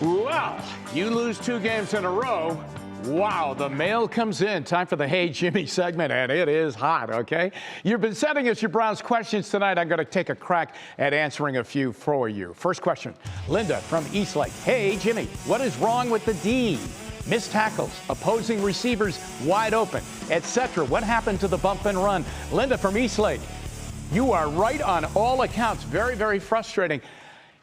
Well, you lose 2 games in a row. Wow, the mail comes in. Time for the Hey Jimmy segment, and it is hot, okay? You've been sending us your Browns questions tonight. I'm going to take a crack at answering a few for you. First question, Linda from Eastlake. Hey, Jimmy, what is wrong with the D? Missed tackles, opposing receivers wide open, etc. What happened to the bump and run? Linda from Eastlake, you are right on all accounts. Very, very frustrating.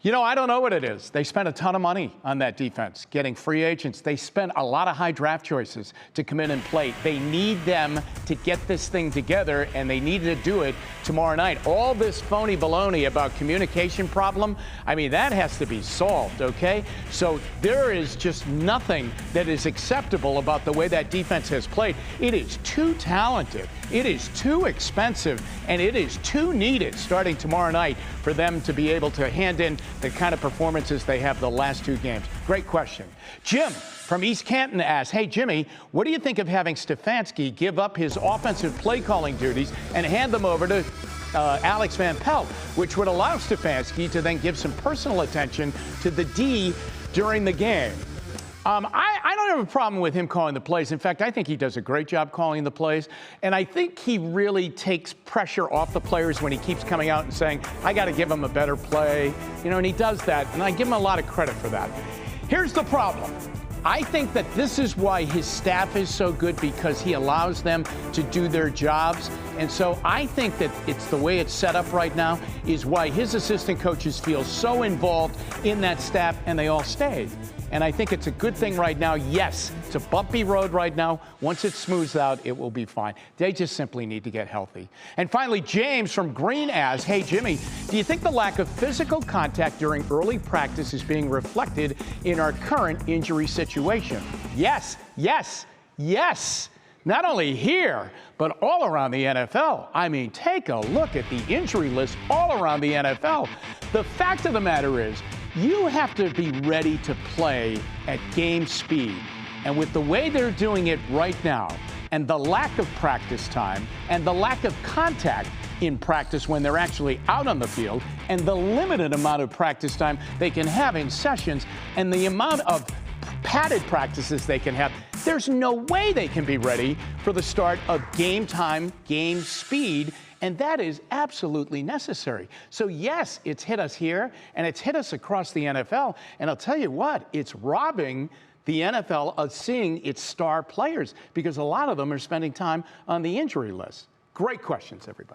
You know, I don't know what it is. They spent a ton of money on that defense, getting free agents. They spent a lot of high draft choices to come in and play. They need them to get this thing together, and they need to do it tomorrow night. All this phony baloney about communication problem, I mean, that has to be solved, okay? So there is just nothing that is acceptable about the way that defense has played. It is too talented. It is too expensive, and it is too needed starting tomorrow night for them to be able to hand in the kind of performances they have the last 2 games. Great question. Jim from East Canton asks, hey, Jimmy, what do you think of having Stefanski give up his offensive play calling duties and hand them over to Alex Van Pelt, which would allow Stefanski to then give some personal attention to the D during the game? I don't have a problem with him calling the plays. In fact, I think he does a great job calling the plays. And I think he really takes pressure off the players when he keeps coming out and saying, I got to give him a better play. You know, and he does that. And I give him a lot of credit for that. Here's the problem. I think that this is why his staff is so good, because he allows them to do their jobs. And so I think that it's the way it's set up right now is why his assistant coaches feel so involved in that staff, and they all stayed. And I think it's a good thing right now. Yes, it's a bumpy road right now. Once it smooths out, it will be fine. They just simply need to get healthy. And finally, James from Green asks, hey, Jimmy, do you think the lack of physical contact during early practice is being reflected in our current injury situation? Yes, yes, yes. Not only here, but all around the NFL. I mean, take a look at the injury list all around the NFL. The fact of the matter is, you have to be ready to play at game speed. And with the way they're doing it right now, and the lack of practice time, and the lack of contact in practice when they're actually out on the field, and the limited amount of practice time they can have in sessions, and the amount of padded practices they can have, there's no way they can be ready for the start of game time, game speed, and that is absolutely necessary. So yes, it's hit us here, and it's hit us across the NFL, and I'll tell you what, it's robbing the NFL of seeing its star players, because a lot of them are spending time on the injury list. Great questions, everybody.